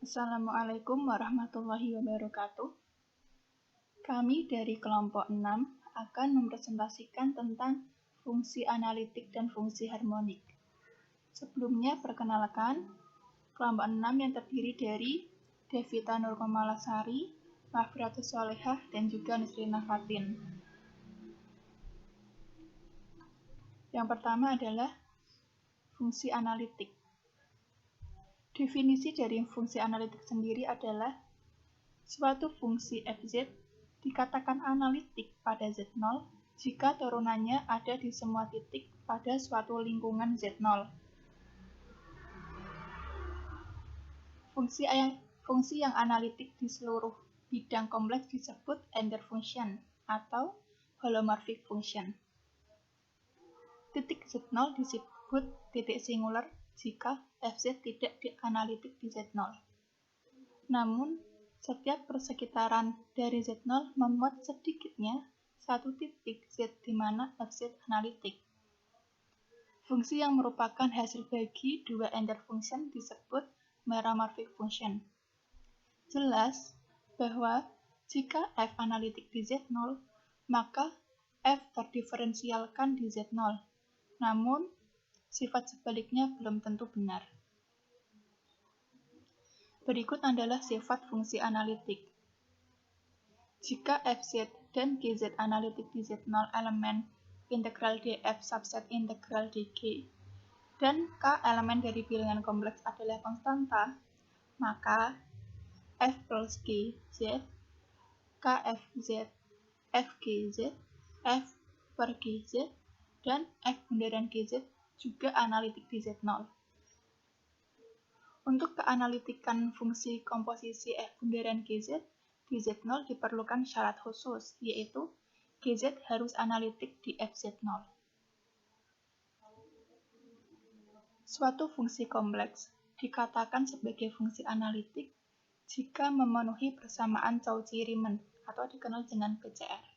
Assalamualaikum warahmatullahi wabarakatuh. Kami dari kelompok 6 akan mempresentasikan tentang fungsi analitik dan fungsi harmonik. Sebelumnya perkenalkan, kelompok 6 yang terdiri dari Devita Nurkomalasari, Mahfiratus Solehah, dan juga Nusrina Fatin. Yang pertama adalah fungsi analitik. Definisi dari fungsi analitik sendiri adalah suatu fungsi fz dikatakan analitik pada Z0 jika turunannya ada di semua titik pada suatu lingkungan Z0. Fungsi yang analitik di seluruh bidang kompleks disebut Entire function atau holomorphic function. Titik Z0 disebut titik singular jika fz tidak dianalitik di Z0. Namun, setiap persekitaran dari Z0 memuat sedikitnya satu titik Z di mana fz analitik. Fungsi yang merupakan hasil bagi dua Entire function disebut meromorphic function. Jelas bahwa jika f analitik di Z0, maka f terdiferensialkan di Z0. Namun, sifat sebaliknya belum tentu benar. Berikut adalah sifat fungsi analitik. Jika fz dan gz analitik di Z0 elemen integral df subset integral dg dan k elemen dari bilangan kompleks adalah konstanta, maka f plus gz, kfz, fgz, f per gz, dan f bundaran gz juga analitik di Z0. Untuk keanalitikan fungsi komposisi f bundaran gz di Z0 diperlukan syarat khusus, yaitu gz harus analitik di fz0. Suatu fungsi kompleks dikatakan sebagai fungsi analitik jika memenuhi persamaan Cauchy-Riemann atau dikenal dengan PCR.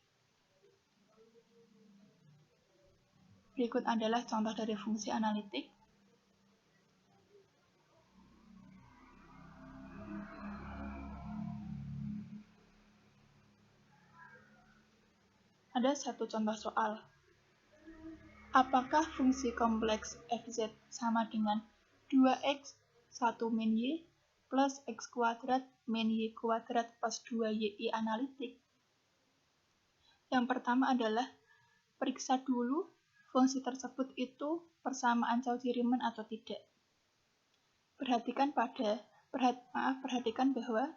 Berikut adalah contoh dari fungsi analitik. Ada satu contoh soal. Apakah fungsi kompleks fz sama dengan 2x 1 min y plus x kuadrat min y kuadrat plus 2y analitik? Yang pertama adalah periksa dulu fungsi tersebut itu persamaan Cauchy-Riemann atau tidak. Perhatikan bahwa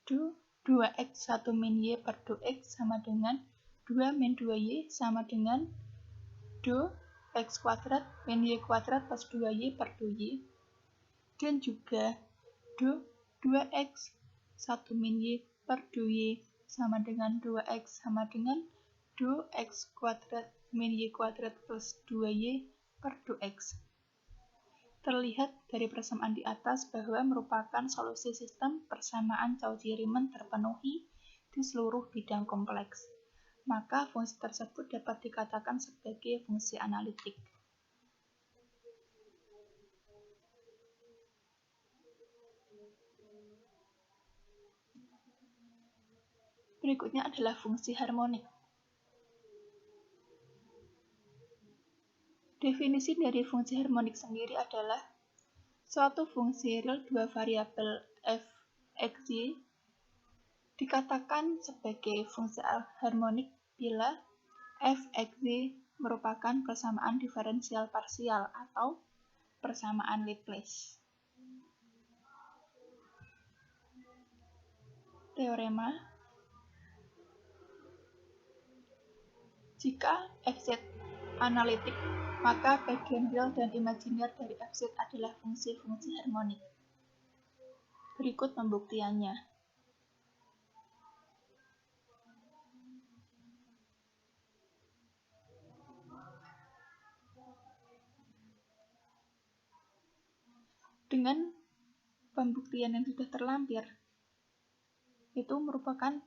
2x 1 min y per 2x sama dengan 2 min 2y sama dengan 2x kuadrat min y kuadrat plus 2y per 2y, dan juga 2x 1 min y per 2y sama dengan 2x sama dengan 2x kuadrat min y kuadrat plus 2y per 2x. Terlihat dari persamaan di atas bahwa merupakan solusi sistem persamaan Cauchy-Riemann terpenuhi di seluruh bidang kompleks. Maka fungsi tersebut dapat dikatakan sebagai fungsi analitik. Berikutnya adalah fungsi harmonik. Definisi dari fungsi harmonik sendiri adalah suatu fungsi real dua variabel f, x, y dikatakan sebagai fungsi harmonik bila f, x, y merupakan persamaan diferensial parsial atau persamaan Laplace. Teorema: jika fz analitik, maka bagian real dan imajiner dari fz adalah fungsi-fungsi harmonik. Berikut pembuktiannya. Dengan pembuktian yang sudah terlampir, itu merupakan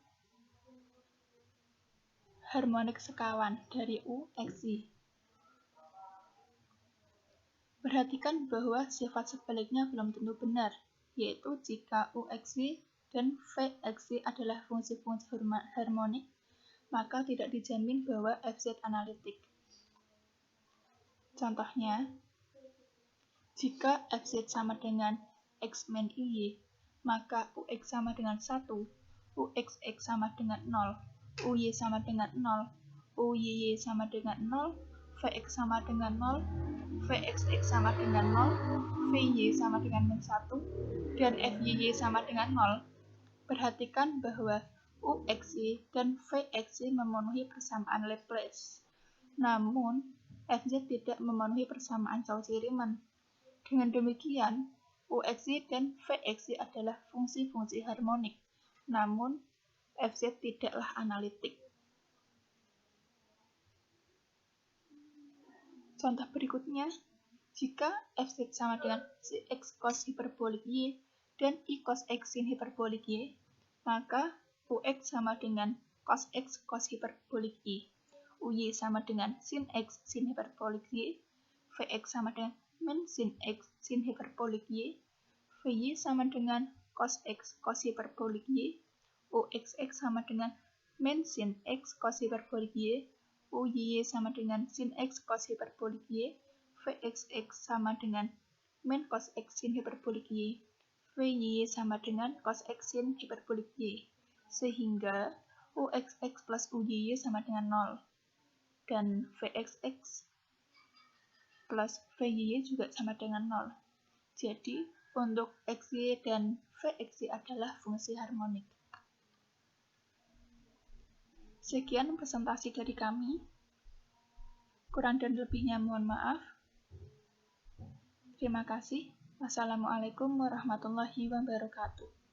harmonik sekawan dari U, X, Y. Perhatikan bahwa sifat sebaliknya belum tentu benar, yaitu jika UXY dan VXY adalah fungsi-fungsi harmonik, maka tidak dijamin bahwa FZ analitik. Contohnya, jika FZ sama dengan X min IY, maka UX sama dengan 1, UXX sama dengan 0, UY sama dengan 0, UYY sama dengan 0, VX sama dengan 0, VXX sama dengan 0, VY sama dengan min 1, dan FYY sama dengan 0. Perhatikan bahwa UXY dan VXY memenuhi persamaan Laplace, namun FZ tidak memenuhi persamaan Cauchy-Riemann. Dengan demikian, UXY dan VXY adalah fungsi-fungsi harmonik, namun FZ tidaklah analitik. Contoh berikutnya, jika FZ sama dengan X cos hiperbolik Y dan I cos X sin hiperbolik Y, maka UX sama dengan cos X cos hiperbolik Y, UY sama dengan sin X sin hiperbolik Y, VX sama dengan min sin X sin hiperbolik Y, VY sama dengan cos X cos hiperbolik Y, UXX sama dengan min sin X cos hiperbolik Y, UYY sama dengan sin X cos hiperbolik Y, VXX sama dengan min cos X sin hiperbolik Y, VYY sama dengan cos X sin hiperbolik Y, sehingga UXX plus UYY sama dengan 0, dan VXX plus VYY juga sama dengan 0. Jadi, untuk XY dan VXY adalah fungsi harmonik. Sekian presentasi dari kami. Kurang dan lebihnya mohon maaf. Terima kasih. Wassalamualaikum warahmatullahi wabarakatuh.